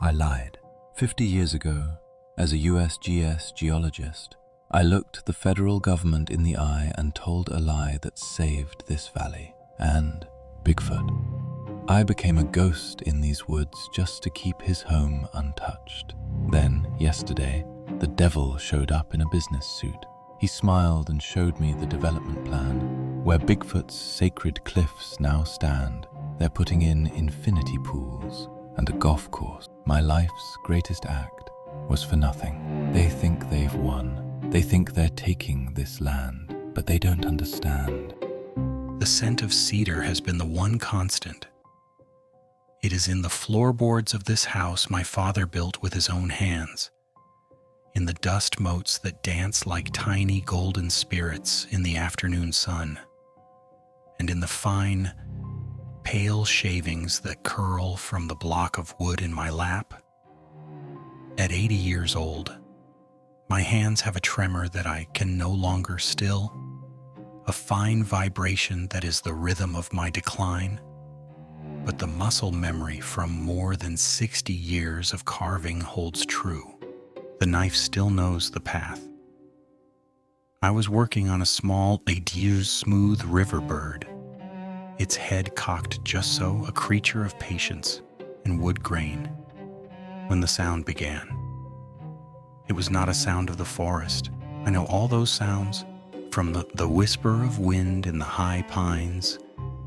I lied. 50 years ago, as a USGS geologist, I looked the federal government in the eye and told a lie that saved this valley and Bigfoot. I became a ghost in these woods just to keep his home untouched. Then, yesterday, the devil showed up in a business suit. He smiled and showed me the development plan, where Bigfoot's sacred cliffs now stand. They're putting in infinity pools and a golf course. My life's greatest act was for nothing. They think they've won. They think they're taking this land, but they don't understand. The scent of cedar has been the one constant. It is in the floorboards of this house my father built with his own hands, in the dust motes that dance like tiny golden spirits in the afternoon sun, and in the fine, pale shavings that curl from the block of wood in my lap. At 80 years old, my hands have a tremor that I can no longer still, a fine vibration that is the rhythm of my decline, but the muscle memory from more than 60 years of carving holds true. The knife still knows the path. I was working on a small, smooth river bird, its head cocked just so, a creature of patience and wood grain, when the sound began. It was not a sound of the forest. I know all those sounds, from the whisper of wind in the high pines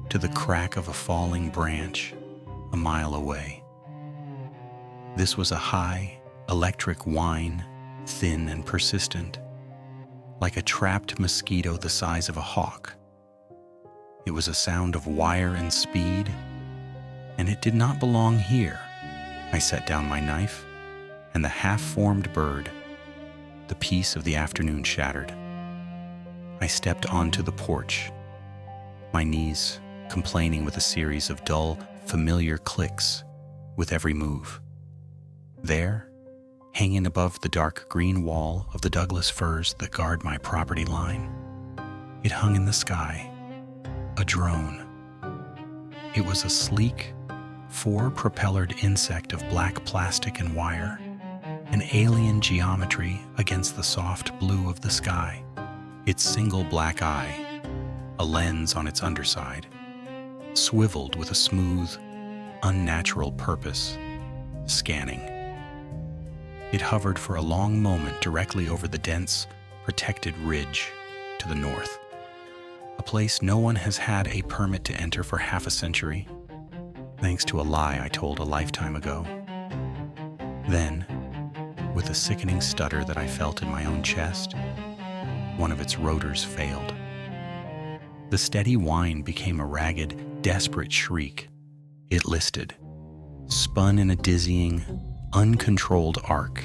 to the crack of a falling branch a mile away. This was a high, electric whine, thin and persistent, like a trapped mosquito the size of a hawk. It was a sound of wire and speed, and it did not belong here. I set down my knife, and the half-formed bird, the piece of the afternoon shattered. I stepped onto the porch, my knees complaining with a series of dull, familiar clicks with every move. There, hanging above the dark green wall of the Douglas firs that guard my property line, it hung in the sky, a drone. It was a sleek, four-propellered insect of black plastic and wire, an alien geometry against the soft blue of the sky. Its single black eye, a lens on its underside, swiveled with a smooth, unnatural purpose, scanning. It hovered for a long moment directly over the dense, protected ridge to the north, a place no one has had a permit to enter for half a century, thanks to a lie I told a lifetime ago. Then, with a sickening stutter that I felt in my own chest, one of its rotors failed. The steady whine became a ragged, desperate shriek. It listed, spun in a dizzying, uncontrolled arc,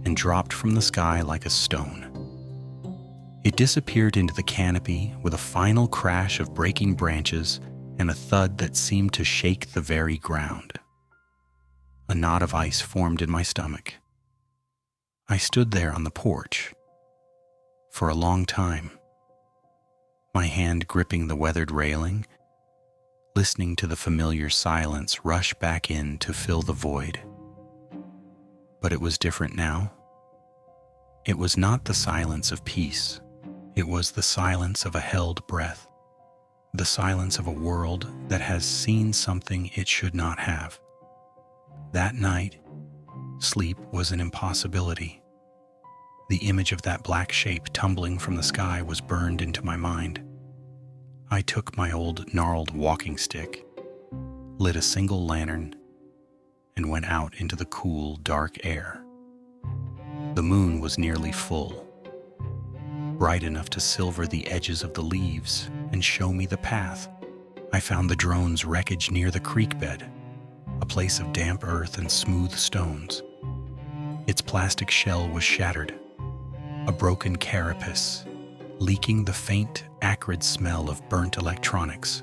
and dropped from the sky like a stone. It disappeared into the canopy with a final crash of breaking branches and a thud that seemed to shake the very ground. A knot of ice formed in my stomach. I stood there on the porch for a long time, my hand gripping the weathered railing, listening to the familiar silence rush back in to fill the void. But it was different now. It was not the silence of peace. It was the silence of a held breath, the silence of a world that has seen something it should not have. That night, sleep was an impossibility. The image of that black shape tumbling from the sky was burned into my mind. I took my old gnarled walking stick, lit a single lantern, and went out into the cool, dark air. The moon was nearly full, bright enough to silver the edges of the leaves and show me the path. I found the drone's wreckage near the creek bed, a place of damp earth and smooth stones. Its plastic shell was shattered, a broken carapace, leaking the faint, acrid smell of burnt electronics.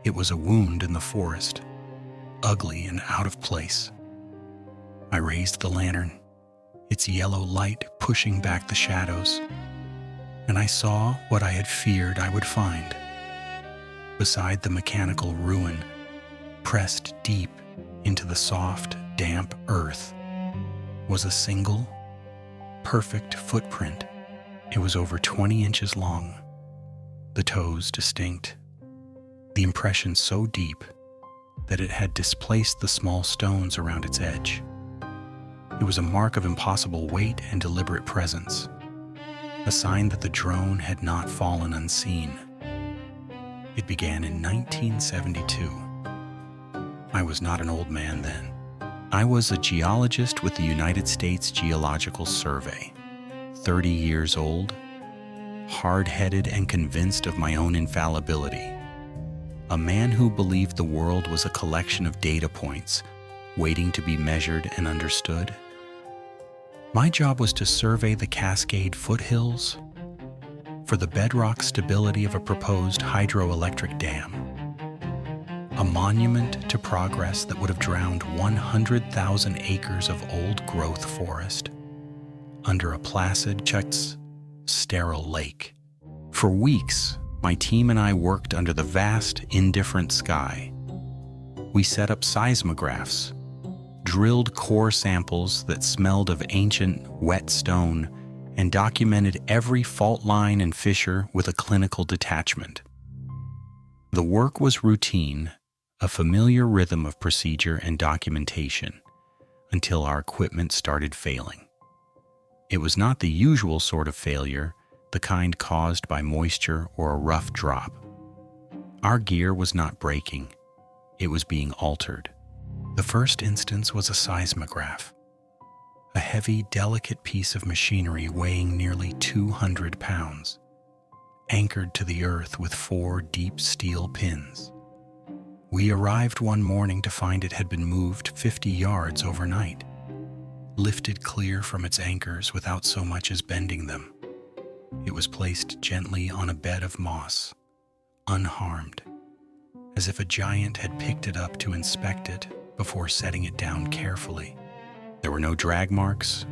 It was a wound in the forest, ugly and out of place. I raised the lantern, its yellow light pushing back the shadows, and I saw what I had feared I would find. Beside the mechanical ruin, pressed deep into the soft, damp earth was a single, perfect footprint. It was over 20 inches long, the toes distinct, the impression so deep that it had displaced the small stones around its edge. It was a mark of impossible weight and deliberate presence, a sign that the drone had not fallen unseen. It began in 1972. I was not an old man then. I was a geologist with the United States Geological Survey, 30 years old, hard-headed and convinced of my own infallibility. A man who believed the world was a collection of data points waiting to be measured and understood. My job was to survey the Cascade foothills for the bedrock stability of a proposed hydroelectric dam, a monument to progress that would have drowned 100,000 acres of old-growth forest under a placid, sterile lake. For weeks, my team and I worked under the vast, indifferent sky. We set up seismographs, drilled core samples that smelled of ancient, wet stone, and documented every fault line and fissure with a clinical detachment. The work was routine, a familiar rhythm of procedure and documentation, until our equipment started failing. It was not the usual sort of failure, the kind caused by moisture or a rough drop. Our gear was not breaking, it was being altered. The first instance was a seismograph, a heavy, delicate piece of machinery weighing nearly 200 pounds, anchored to the earth with 4 deep steel pins. We arrived one morning to find it had been moved 50 yards overnight, lifted clear from its anchors without so much as bending them. It was placed gently on a bed of moss, unharmed, as if a giant had picked it up to inspect it before setting it down carefully. There were no drag marks,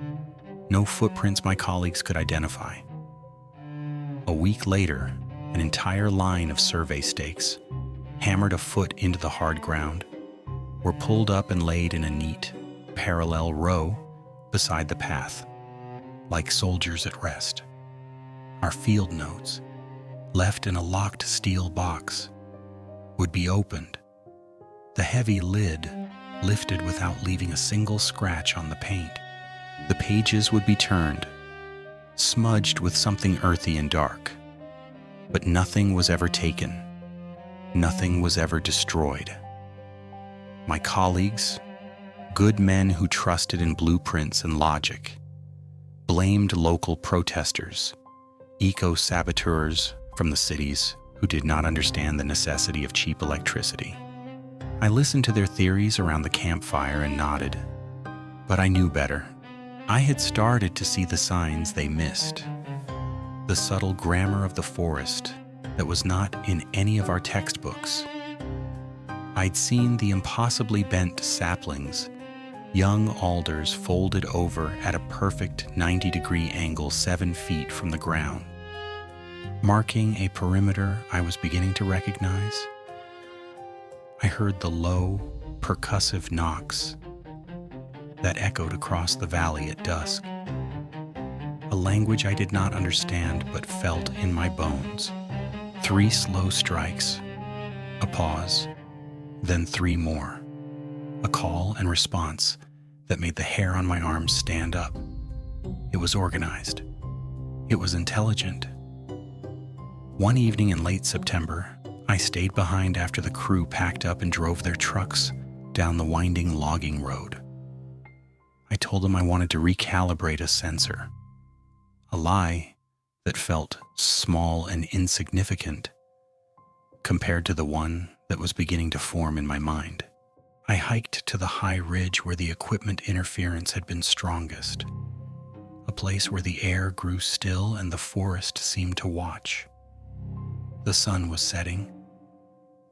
no footprints my colleagues could identify. A week later, an entire line of survey stakes, hammered a foot into the hard ground, were pulled up and laid in a neat, parallel row beside the path, like soldiers at rest. Our field notes, left in a locked steel box, would be opened, the heavy lid lifted without leaving a single scratch on the paint. The pages would be turned, smudged with something earthy and dark. But nothing was ever taken. Nothing was ever destroyed. My colleagues, good men who trusted in blueprints and logic, blamed local protesters, eco-saboteurs from the cities who did not understand the necessity of cheap electricity. I listened to their theories around the campfire and nodded, but I knew better. I had started to see the signs they missed, the subtle grammar of the forest that was not in any of our textbooks. I'd seen the impossibly bent saplings, young alders folded over at a perfect 90-degree angle 7 feet from the ground, marking a perimeter I was beginning to recognize. I heard the low, percussive knocks that echoed across the valley at dusk, a language I did not understand but felt in my bones. 3 slow strikes, a pause, then 3 more, a call and response that made the hair on my arms stand up. It was organized. It was intelligent. One evening in late September, I stayed behind after the crew packed up and drove their trucks down the winding logging road. I told them I wanted to recalibrate a sensor, a lie that felt small and insignificant compared to the one that was beginning to form in my mind. I hiked to the high ridge where the equipment interference had been strongest, a place where the air grew still and the forest seemed to watch. The sun was setting,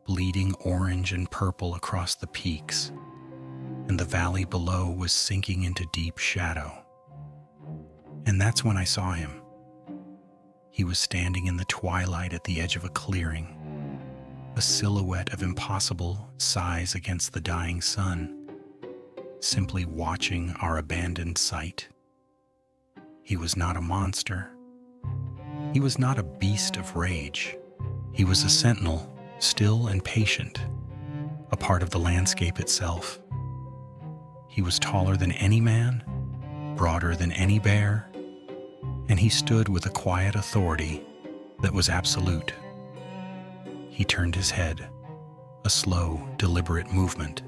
bleeding orange and purple across the peaks, and the valley below was sinking into deep shadow. And that's when I saw him. He was standing in the twilight at the edge of a clearing, a silhouette of impossible size against the dying sun. simply watching our abandoned site. He was not a monster. He was not a beast of rage. He was a sentinel, still and patient, a part of the landscape itself. He was taller than any man, broader than any bear, and he stood with a quiet authority that was absolute. He turned his head, a slow, deliberate movement,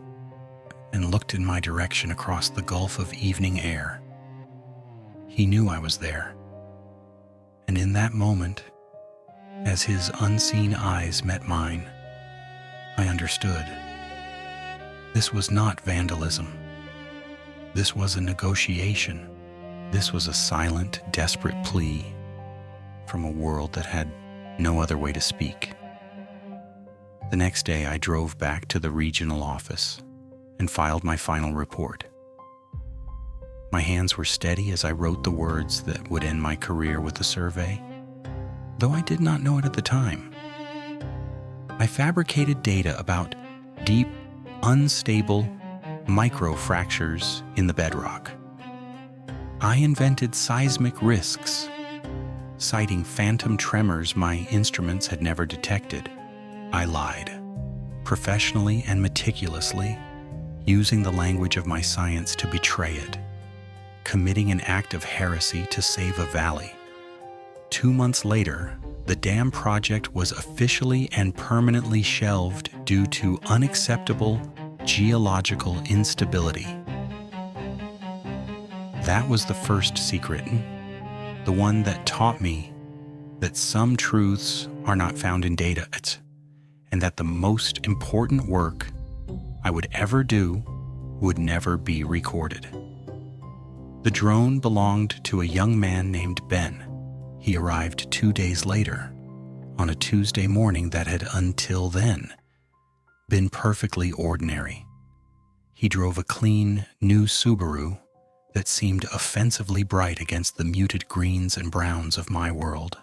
and looked in my direction across the gulf of evening air. He knew I was there, and in that moment, as his unseen eyes met mine, I understood. This was not vandalism. This was a negotiation. This was a silent, desperate plea from a world that had no other way to speak. The next day, I drove back to the regional office and filed my final report. My hands were steady as I wrote the words that would end my career with the survey, though I did not know it at the time. I fabricated data about deep, unstable microfractures in the bedrock. I invented seismic risks, citing phantom tremors my instruments had never detected. I lied, professionally and meticulously, using the language of my science to betray it, committing an act of heresy to save a valley. 2 months later, the dam project was officially and permanently shelved due to unacceptable geological instability. That was the first secret, the one that taught me that some truths are not found in data, and that the most important work I would ever do would never be recorded. The drone belonged to a young man named Ben. He arrived 2 days later, on a Tuesday morning that had until then been perfectly ordinary. He drove a clean, new Subaru that seemed offensively bright against the muted greens and browns of my world.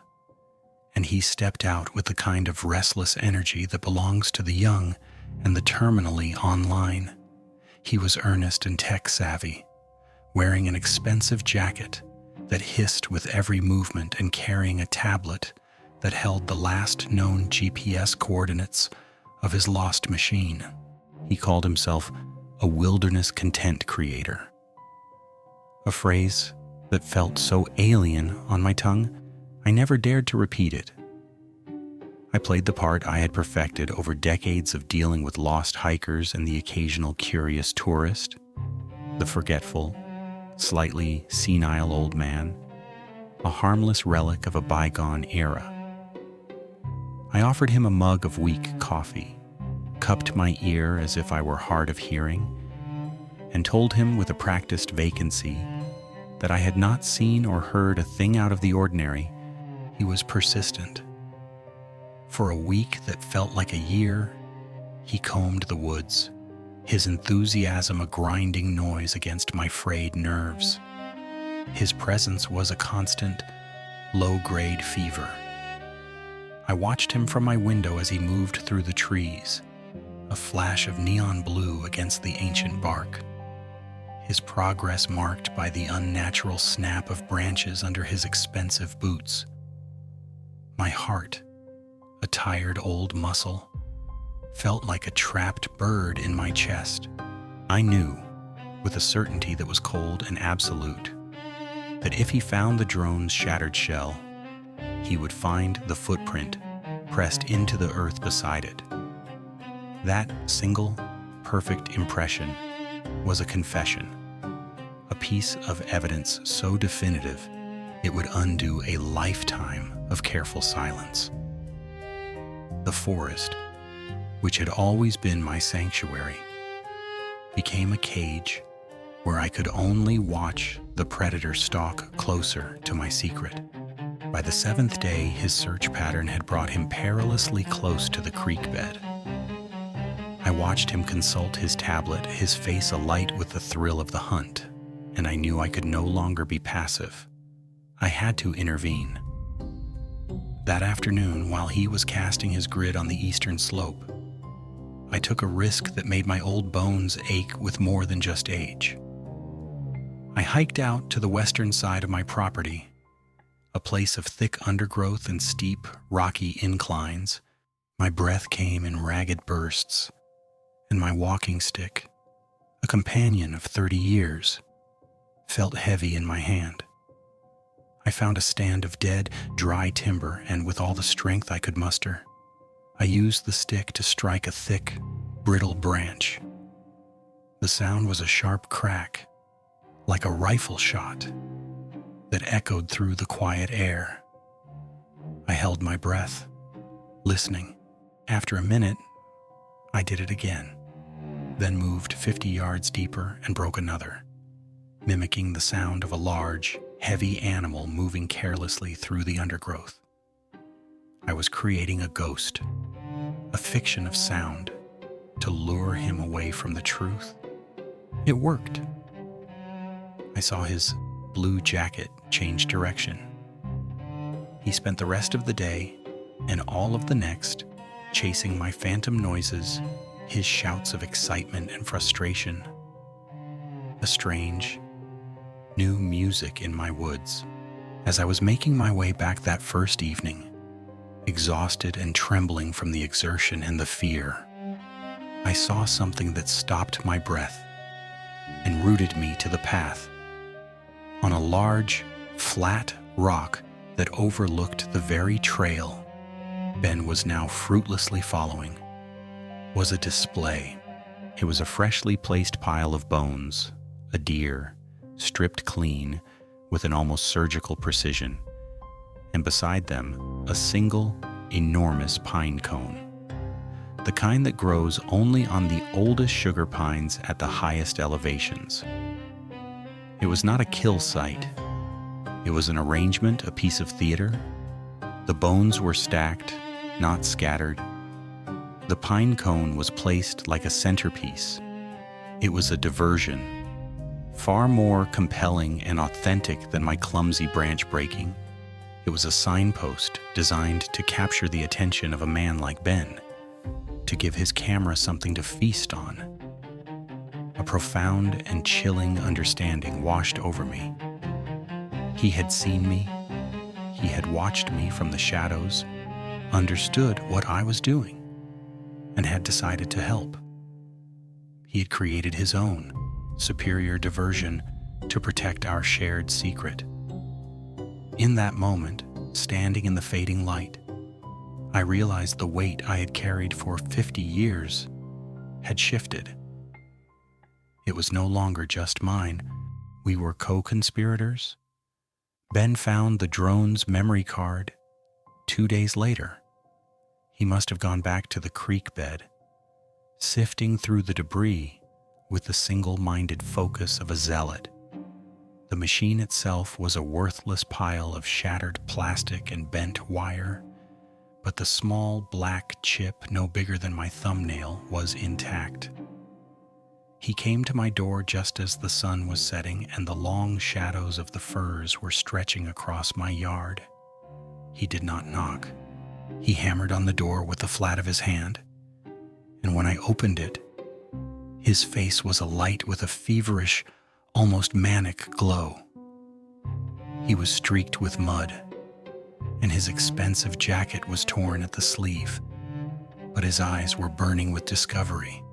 And he stepped out with the kind of restless energy that belongs to the young and the terminally online. He was earnest and tech-savvy, wearing an expensive jacket that hissed with every movement and carrying a tablet that held the last known GPS coordinates of his lost machine. He called himself a wilderness content creator, a phrase that felt so alien on my tongue, I never dared to repeat it. I played the part I had perfected over decades of dealing with lost hikers and the occasional curious tourist, the forgetful, slightly senile old man, a harmless relic of a bygone era. I offered him a mug of weak coffee, cupped my ear as if I were hard of hearing, and told him with a practiced vacancy that I had not seen or heard a thing out of the ordinary. He was persistent. For a week that felt like a year, he combed the woods, his enthusiasm a grinding noise against my frayed nerves. His presence was a constant, low-grade fever. I watched him from my window as he moved through the trees, a flash of neon blue against the ancient bark, his progress marked by the unnatural snap of branches under his expensive boots. My heart, a tired old muscle, felt like a trapped bird in my chest. I knew, with a certainty that was cold and absolute, that if he found the drone's shattered shell, he would find the footprint pressed into the earth beside it. That single, perfect impression was a confession, a piece of evidence so definitive it would undo a lifetime of careful silence. The forest, which had always been my sanctuary, became a cage where I could only watch the predator stalk closer to my secret. By the 7th day, his search pattern had brought him perilously close to the creek bed. I watched him consult his tablet, his face alight with the thrill of the hunt, and I knew I could no longer be passive. I had to intervene. That afternoon, while he was casting his grid on the eastern slope, I took a risk that made my old bones ache with more than just age. I hiked out to the western side of my property, a place of thick undergrowth and steep, rocky inclines. My breath came in ragged bursts, and my walking stick, a companion of 30 years, felt heavy in my hand. I found a stand of dead, dry timber, and with all the strength I could muster, I used the stick to strike a thick, brittle branch. The sound was a sharp crack, like a rifle shot, that echoed through the quiet air. I held my breath, listening. After a minute, I did it again, then moved 50 yards deeper and broke another, mimicking the sound of a large, heavy animal moving carelessly through the undergrowth. I was creating a ghost, a fiction of sound, to lure him away from the truth. It worked. I saw his blue jacket change direction. He spent the rest of the day and all of the next chasing my phantom noises, his shouts of excitement and frustration. A strange, new music in my woods. As I was making my way back that first evening, exhausted and trembling from the exertion and the fear, I saw something that stopped my breath and rooted me to the path. On a large, flat rock that overlooked the very trail Ben was now fruitlessly following was a display. It was a freshly placed pile of bones, a deer, stripped clean with an almost surgical precision, and beside them, a single, enormous pine cone. The kind that grows only on the oldest sugar pines at the highest elevations. It was not a kill site. It was an arrangement, a piece of theater. The bones were stacked, not scattered. The pine cone was placed like a centerpiece. It was a diversion, far more compelling and authentic than my clumsy branch breaking. It was a signpost designed to capture the attention of a man like Ben, to give his camera something to feast on. A profound and chilling understanding washed over me. He had seen me. He had watched me from the shadows, understood what I was doing, and had decided to help. He had created his own superior diversion to protect our shared secret. In that moment, standing in the fading light, I realized the weight I had carried for 50 years had shifted. It was no longer just mine. We were co-conspirators. Ben found the drone's memory card 2 days later. He must have gone back to the creek bed, sifting through the debris with the single-minded focus of a zealot. The machine itself was a worthless pile of shattered plastic and bent wire, but the small black chip no bigger than my thumbnail was intact. He came to my door just as the sun was setting and the long shadows of the firs were stretching across my yard. He did not knock. He hammered on the door with the flat of his hand, and when I opened it, his face was alight with a feverish, almost manic glow. He was streaked with mud, and his expensive jacket was torn at the sleeve, but his eyes were burning with discovery.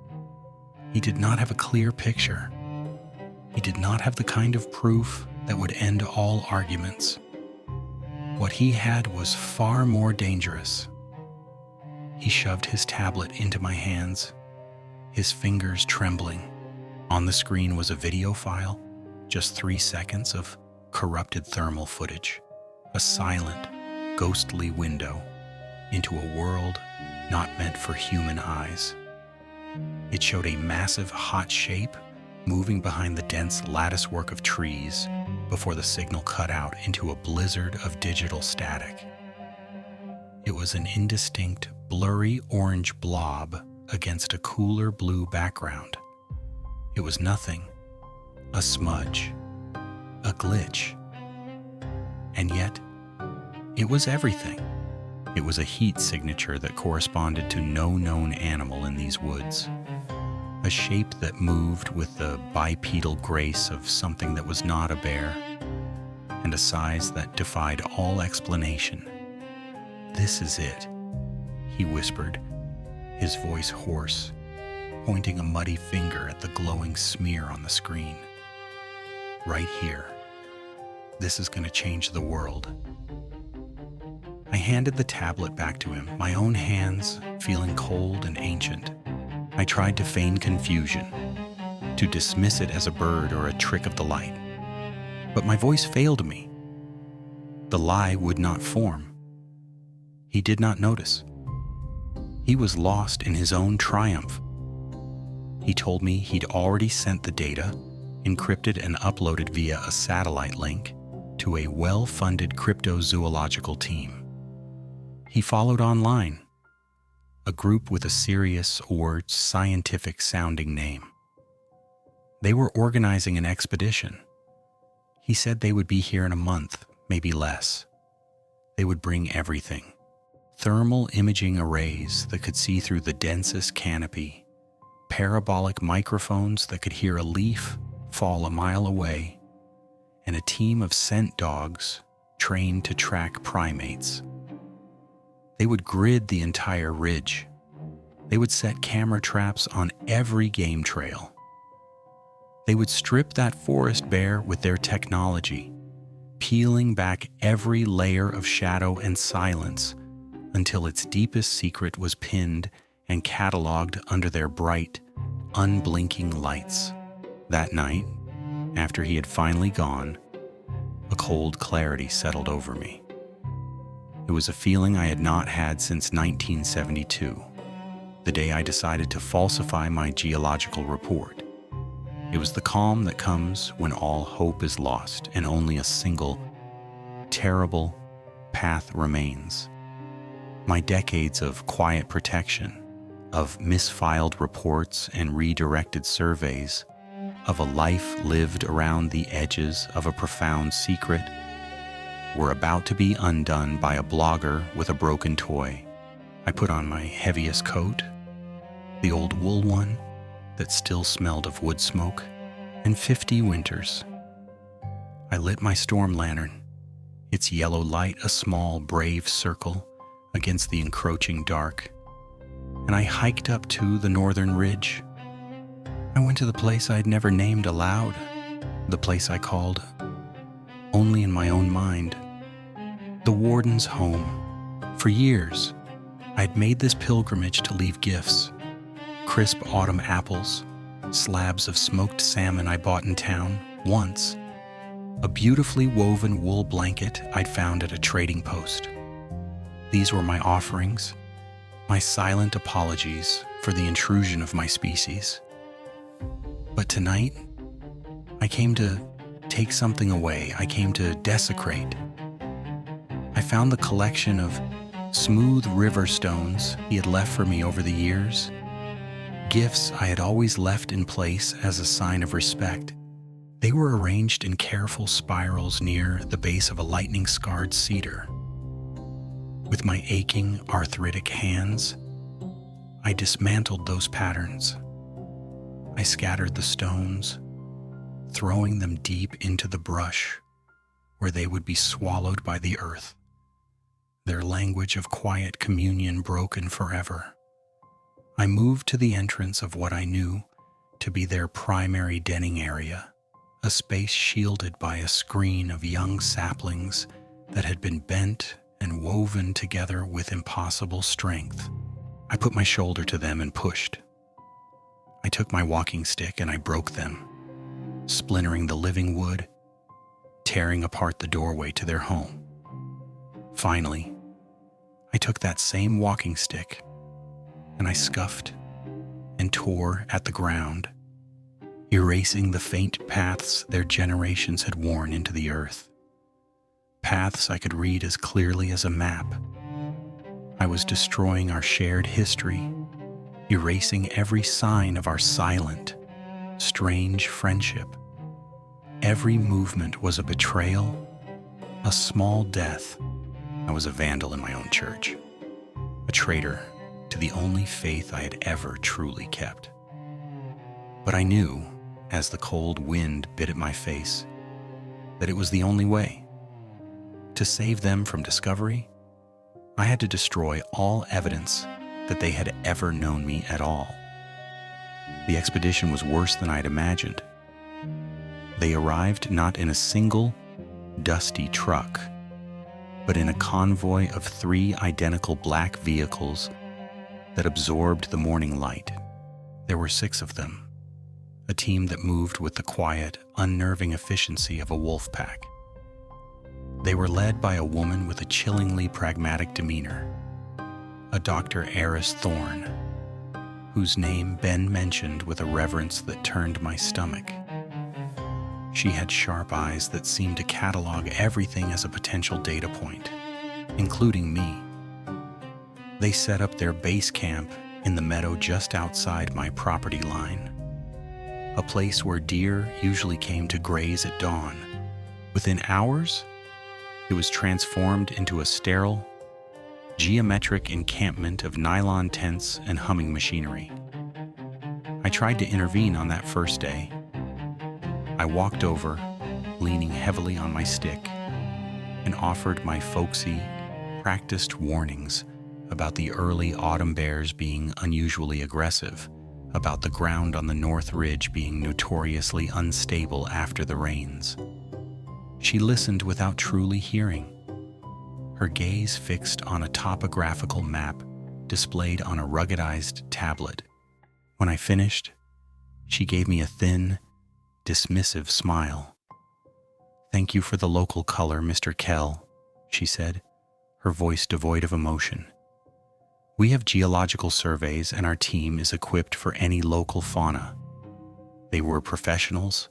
He did not have a clear picture. He did not have the kind of proof that would end all arguments. What he had was far more dangerous. He shoved his tablet into my hands, his fingers trembling. On the screen was a video file, just 3 seconds of corrupted thermal footage, a silent, ghostly window into a world not meant for human eyes. It showed a massive hot shape moving behind the dense latticework of trees before the signal cut out into a blizzard of digital static. It was an indistinct, blurry orange blob against a cooler blue background. It was nothing, a smudge, a glitch. And yet, it was everything. It was a heat signature that corresponded to no known animal in these woods. A shape that moved with the bipedal grace of something that was not a bear, and a size that defied all explanation. "This is it," he whispered, his voice hoarse, pointing a muddy finger at the glowing smear on the screen. "Right here. This is going to change the world." I handed the tablet back to him, my own hands feeling cold and ancient. I tried to feign confusion, to dismiss it as a bird or a trick of the light. But my voice failed me. The lie would not form. He did not notice. He was lost in his own triumph. He told me he'd already sent the data, encrypted and uploaded via a satellite link, to a well-funded cryptozoological team. He followed online, a group with a serious or scientific-sounding name. They were organizing an expedition. He said they would be here in a month, maybe less. They would bring everything. Thermal imaging arrays that could see through the densest canopy, parabolic microphones that could hear a leaf fall a mile away, and a team of scent dogs trained to track primates. They would grid the entire ridge. They would set camera traps on every game trail. They would strip that forest bare with their technology, peeling back every layer of shadow and silence until its deepest secret was pinned and cataloged under their bright, unblinking lights. That night, after he had finally gone, a cold clarity settled over me. It was a feeling I had not had since 1972, the day I decided to falsify my geological report. It was the calm that comes when all hope is lost and only a single, terrible path remains. My decades of quiet protection, of misfiled reports and redirected surveys, of a life lived around the edges of a profound secret, were about to be undone by a blogger with a broken toy. I put on my heaviest coat, the old wool one that still smelled of wood smoke, and 50 winters. I lit my storm lantern, its yellow light a small, brave circle against the encroaching dark, and I hiked up to the northern ridge. I went to the place I'd never named aloud, the place I called, only in my own mind, the warden's home. For years, I'd made this pilgrimage to leave gifts, crisp autumn apples, slabs of smoked salmon I bought in town, once, a beautifully woven wool blanket I'd found at a trading post. These were my offerings, my silent apologies for the intrusion of my species. But tonight, I came to take something away. I came to desecrate. I found the collection of smooth river stones he had left for me over the years, gifts I had always left in place as a sign of respect. They were arranged in careful spirals near the base of a lightning-scarred cedar. With my aching, arthritic hands, I dismantled those patterns. I scattered the stones, throwing them deep into the brush, where they would be swallowed by the earth, their language of quiet communion broken forever. I moved to the entrance of what I knew to be their primary denning area, a space shielded by a screen of young saplings that had been bent and woven together with impossible strength. I put my shoulder to them and pushed. I took my walking stick and I broke them, splintering the living wood, tearing apart the doorway to their home. Finally, I took that same walking stick and I scuffed and tore at the ground, erasing the faint paths their generations had worn into the earth. Paths I could read as clearly as a map. I was destroying our shared history, erasing every sign of our silent, strange friendship. Every movement was a betrayal, a small death. I was a vandal in my own church. a traitor to the only faith I had ever truly kept. But I knew, as the cold wind bit at my face, that it was the only way. To save them from discovery, I had to destroy all evidence that they had ever known me at all. The expedition was worse than I'd imagined. They arrived not in a single, dusty truck, but in a convoy of 3 identical black vehicles that absorbed the morning light. There were 6 of them, a team that moved with the quiet, unnerving efficiency of a wolf pack. They were led by a woman with a chillingly pragmatic demeanor, a Dr. Eris Thorne, whose name Ben mentioned with a reverence that turned my stomach. She had sharp eyes that seemed to catalog everything as a potential data point, including me. They set up their base camp in the meadow just outside my property line, a place where deer usually came to graze at dawn. Within hours, it was transformed into a sterile, geometric encampment of nylon tents and humming machinery. I tried to intervene on that first day. I walked over, leaning heavily on my stick, and offered my folksy, practiced warnings about the early autumn bears being unusually aggressive, about the ground on the North Ridge being notoriously unstable after the rains. She listened without truly hearing, her gaze fixed on a topographical map displayed on a ruggedized tablet. When I finished, she gave me a thin, dismissive smile. "Thank you for the local color, Mr. Kell," she said, her voice devoid of emotion. "We have geological surveys and our team is equipped for any local fauna." They were professionals.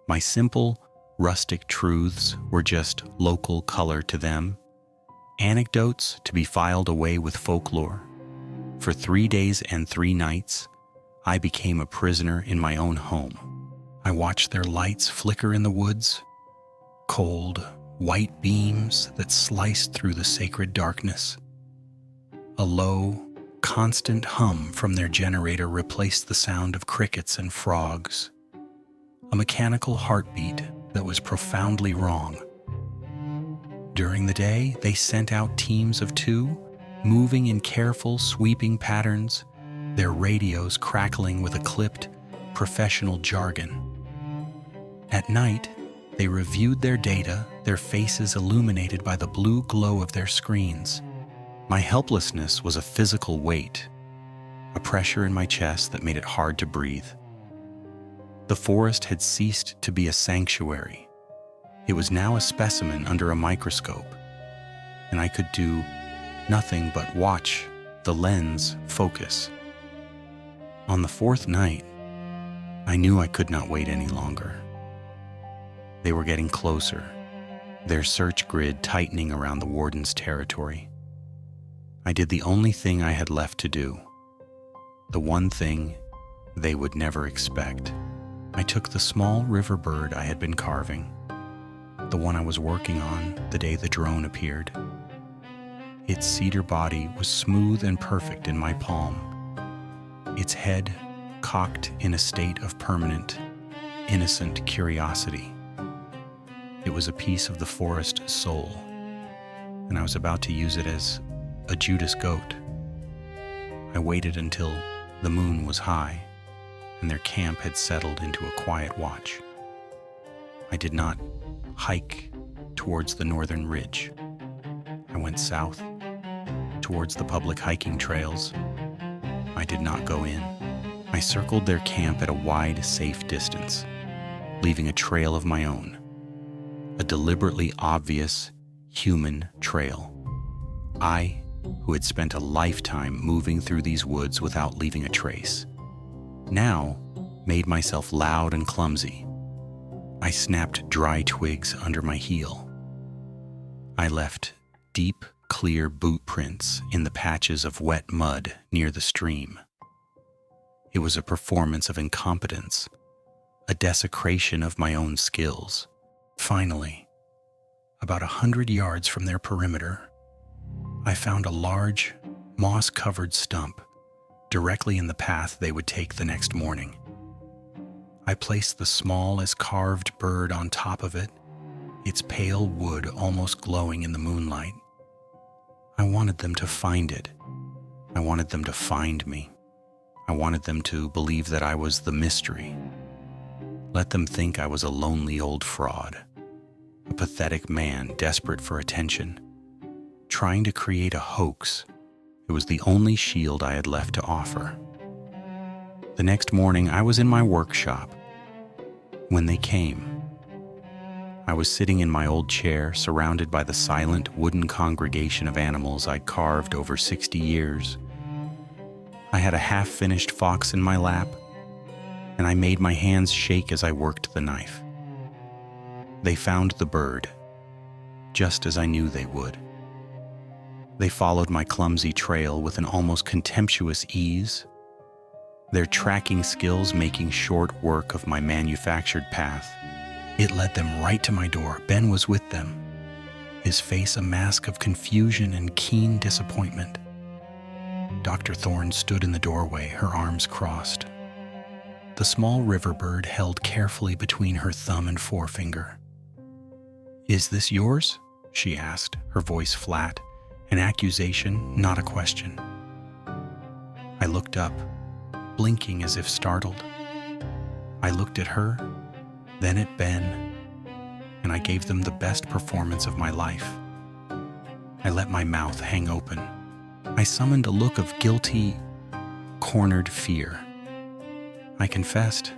My simple, rustic truths were just local color to them, anecdotes to be filed away with folklore. For 3 days and 3 nights, I became a prisoner in my own home. I watched their lights flicker in the woods, cold, white beams that sliced through the sacred darkness. A low, constant hum from their generator replaced the sound of crickets and frogs, a mechanical heartbeat that was profoundly wrong. During the day, they sent out teams of 2, moving in careful, sweeping patterns, their radios crackling with a clipped, professional jargon. At night, they reviewed their data, their faces illuminated by the blue glow of their screens. My helplessness was a physical weight, a pressure in my chest that made it hard to breathe. The forest had ceased to be a sanctuary. It was now a specimen under a microscope, and I could do nothing but watch the lens focus. On the 4th night, I knew I could not wait any longer. They were getting closer, their search grid tightening around the warden's territory. I did the only thing I had left to do, the one thing they would never expect. I took the small river bird I had been carving, the one I was working on the day the drone appeared. Its cedar body was smooth and perfect in my palm, its head cocked in a state of permanent, innocent curiosity. It was a piece of the forest soul, and I was about to use it as a Judas goat. I waited until the moon was high and their camp had settled into a quiet watch. I did not hike towards the northern ridge. I went south towards the public hiking trails. I did not go in. I circled their camp at a wide, safe distance, leaving a trail of my own, a deliberately obvious human trail. I, who had spent a lifetime moving through these woods without leaving a trace, now made myself loud and clumsy. I snapped dry twigs under my heel. I left deep, clear boot prints in the patches of wet mud near the stream. It was a performance of incompetence, a desecration of my own skills. Finally, about 100 yards from their perimeter, I found a large, moss-covered stump, directly in the path they would take the next morning. I placed the smallest carved bird on top of it, its pale wood almost glowing in the moonlight. I wanted them to find it. I wanted them to find me. I wanted them to believe that I was the mystery. Let them think I was a lonely old fraud, a pathetic man desperate for attention, trying to create a hoax. It was the only shield I had left to offer. The next morning, I was in my workshop when they came. I was sitting in my old chair, surrounded by the silent wooden congregation of animals I'd carved over 60 years. I had a half-finished fox in my lap, and I made my hands shake as I worked the knife. They found the bird, just as I knew they would. They followed my clumsy trail with an almost contemptuous ease, their tracking skills making short work of my manufactured path. It led them right to my door. Ben was with them, his face a mask of confusion and keen disappointment. Dr. Thorne stood in the doorway, her arms crossed. The small river bird held carefully between her thumb and forefinger. "Is this yours?" she asked, her voice flat, an accusation, not a question. I looked up, blinking as if startled. I looked at her, then at Ben, and I gave them the best performance of my life. I let my mouth hang open. I summoned a look of guilty, cornered fear. I confessed.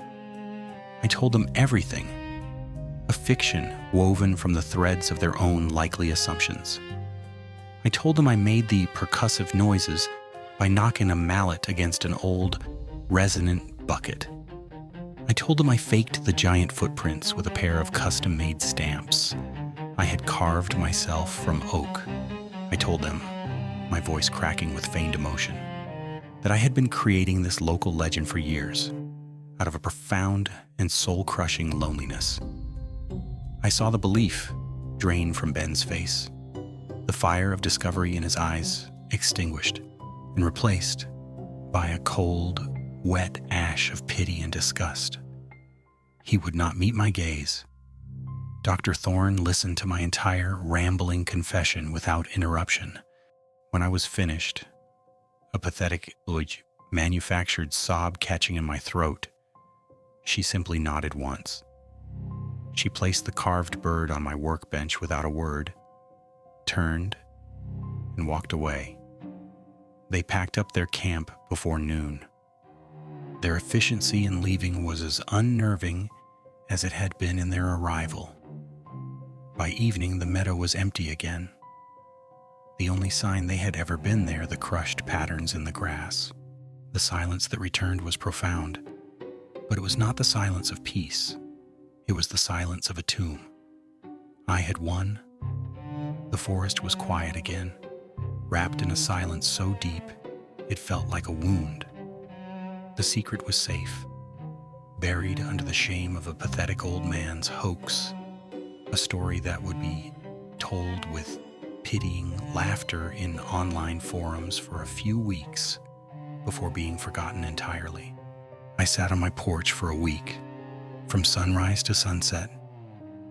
I told them everything, a fiction woven from the threads of their own likely assumptions. I told them I made the percussive noises by knocking a mallet against an old, resonant bucket. I told them I faked the giant footprints with a pair of custom-made stamps I had carved myself from oak. I told them, my voice cracking with feigned emotion, that I had been creating this local legend for years, out of a profound and soul-crushing loneliness. I saw the belief drain from Ben's face, the fire of discovery in his eyes extinguished and replaced by a cold, wet ash of pity and disgust. He would not meet my gaze. Dr. Thorne listened to my entire rambling confession without interruption. When I was finished, a pathetic, manufactured sob catching in my throat, she simply nodded once. She placed the carved bird on my workbench without a word, turned, and walked away. They packed up their camp before noon. Their efficiency in leaving was as unnerving as it had been in their arrival. By evening, the meadow was empty again. The only sign they had ever been there, the crushed patterns in the grass. The silence that returned was profound, but it was not the silence of peace. It was the silence of a tomb. I had won. The forest was quiet again, wrapped in a silence so deep it felt like a wound. The secret was safe, buried under the shame of a pathetic old man's hoax, a story that would be told with pitying laughter in online forums for a few weeks before being forgotten entirely. I sat on my porch for a week, from sunrise to sunset,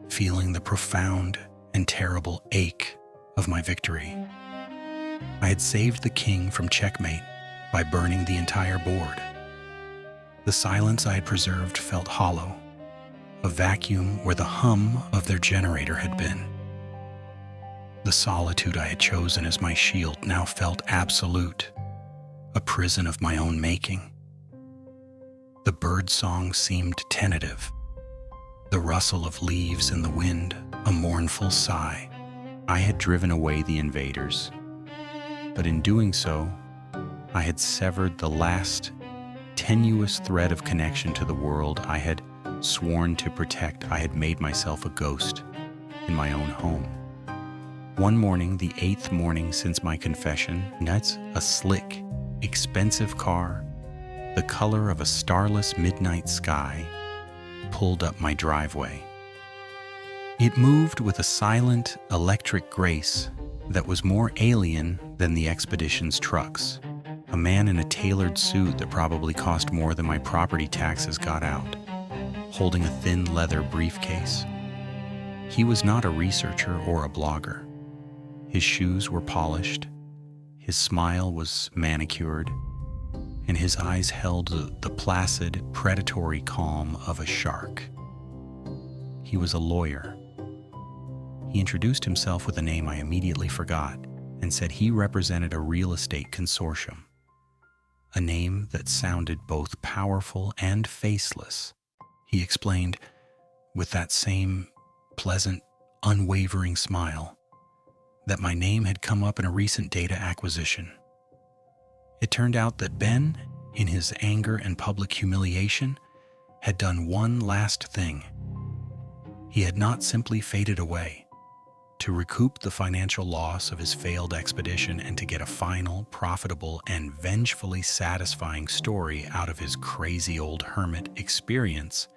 feeling the profound and terrible ache of my victory. I had saved the king from checkmate by burning the entire board. The silence I had preserved felt hollow, a vacuum where the hum of their generator had been. The solitude I had chosen as my shield now felt absolute, a prison of my own making. The bird song seemed tentative, the rustle of leaves in the wind a mournful sigh. I had driven away the invaders, but in doing so, I had severed the last tenuous thread of connection to the world I had sworn to protect. I had made myself a ghost in my own home. One morning, the 8th morning since my confession, nuts, a slick, expensive car, the color of a starless midnight sky, pulled up my driveway. It moved with a silent, electric grace that was more alien Then the expedition's trucks. A man in a tailored suit that probably cost more than my property taxes got out, holding a thin leather briefcase. He was not a researcher or a blogger. His shoes were polished, his smile was manicured, and his eyes held the placid, predatory calm of a shark. He was a lawyer. He introduced himself with a name I immediately forgot and said he represented a real estate consortium, a name that sounded both powerful and faceless. He explained, with that same pleasant, unwavering smile, that my name had come up in a recent data acquisition. It turned out that Ben, in his anger and public humiliation, had done one last thing. He had not simply faded away. To recoup the financial loss of his failed expedition and to get a final, profitable, and vengefully satisfying story out of his crazy old hermit experience,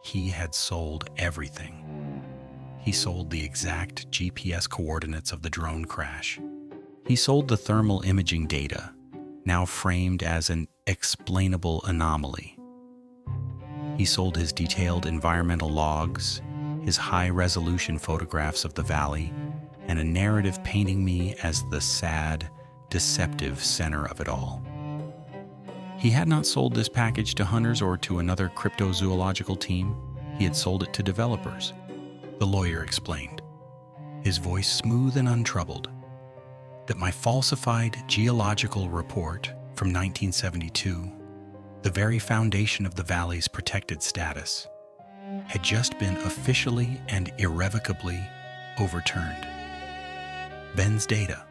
he had sold everything. He sold the exact GPS coordinates of the drone crash. He sold the thermal imaging data, now framed as an explainable anomaly. He sold his detailed environmental logs, his high-resolution photographs of the valley, and a narrative painting me as the sad, deceptive center of it all. He had not sold this package to hunters or to another cryptozoological team. He had sold it to developers, the lawyer explained, his voice smooth and untroubled, that my falsified geological report from 1972, the very foundation of the valley's protected status, had just been officially and irrevocably overturned. Ben's data,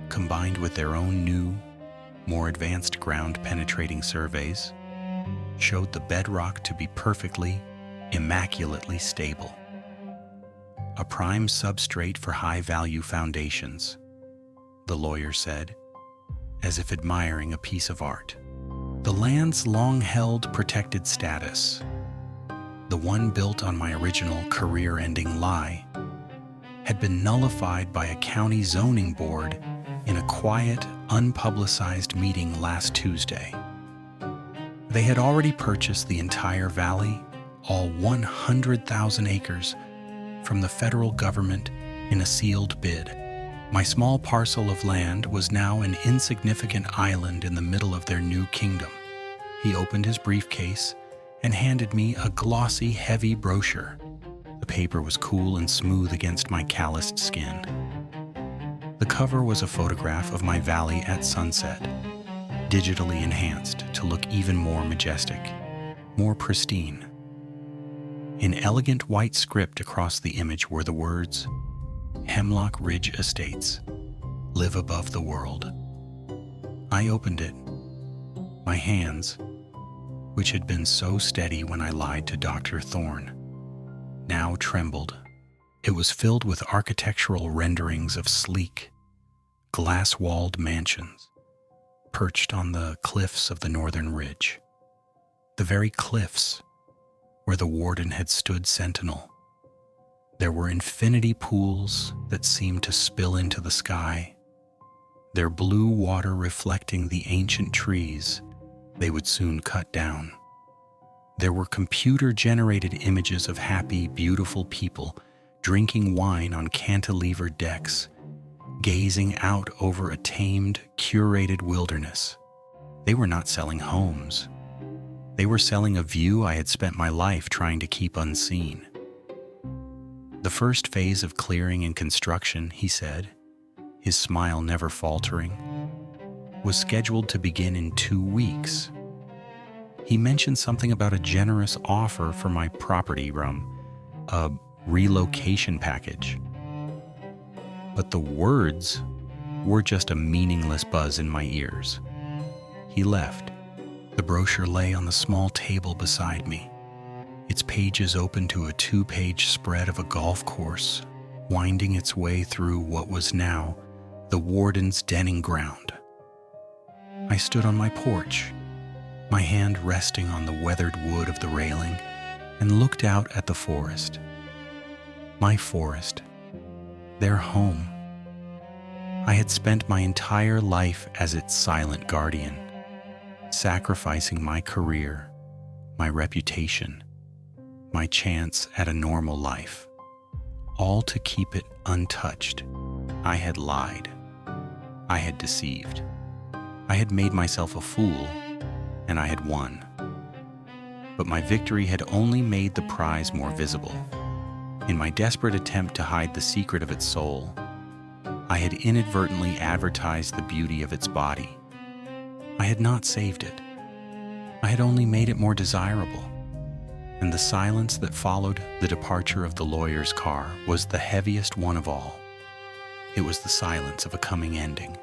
combined with their own new, more advanced ground-penetrating surveys, showed the bedrock to be perfectly, immaculately stable. A prime substrate for high-value foundations, the lawyer said, as if admiring a piece of art. The land's long-held protected status, the one built on my original career-ending lie, had been nullified by a county zoning board in a quiet, unpublicized meeting last Tuesday. They had already purchased the entire valley, all 100,000 acres, from the federal government in a sealed bid. My small parcel of land was now an insignificant island in the middle of their new kingdom. He opened his briefcase and handed me a glossy, heavy brochure. The paper was cool and smooth against my calloused skin. The cover was a photograph of my valley at sunset, digitally enhanced to look even more majestic, more pristine. In elegant white script across the image were the words, "Hemlock Ridge Estates, live above the world." I opened it. My hands, which had been so steady when I lied to Dr. Thorne, now trembled. It was filled with architectural renderings of sleek, glass-walled mansions perched on the cliffs of the northern ridge. The very cliffs where the warden had stood sentinel. There were infinity pools that seemed to spill into the sky, their blue water reflecting the ancient trees they would soon cut down. There were computer-generated images of happy, beautiful people drinking wine on cantilever decks, gazing out over a tamed, curated wilderness. They were not selling homes. They were selling a view I had spent my life trying to keep unseen. The first phase of clearing and construction, he said, his smile never faltering, was scheduled to begin in 2 weeks. He mentioned something about a generous offer for my property a relocation package. But the words were just a meaningless buzz in my ears. He left. The brochure lay on the small table beside me, its pages open to a 2-page spread of a golf course, winding its way through what was now the warden's denning ground. I stood on my porch, my hand resting on the weathered wood of the railing, and looked out at the forest. My forest, their home. I had spent my entire life as its silent guardian, sacrificing my career, my reputation, my chance at a normal life, all to keep it untouched. I had lied. I had deceived. I had made myself a fool, and I had won. But my victory had only made the prize more visible. In my desperate attempt to hide the secret of its soul, I had inadvertently advertised the beauty of its body. I had not saved it. I had only made it more desirable. And the silence that followed the departure of the lawyer's car was the heaviest one of all. It was the silence of a coming ending.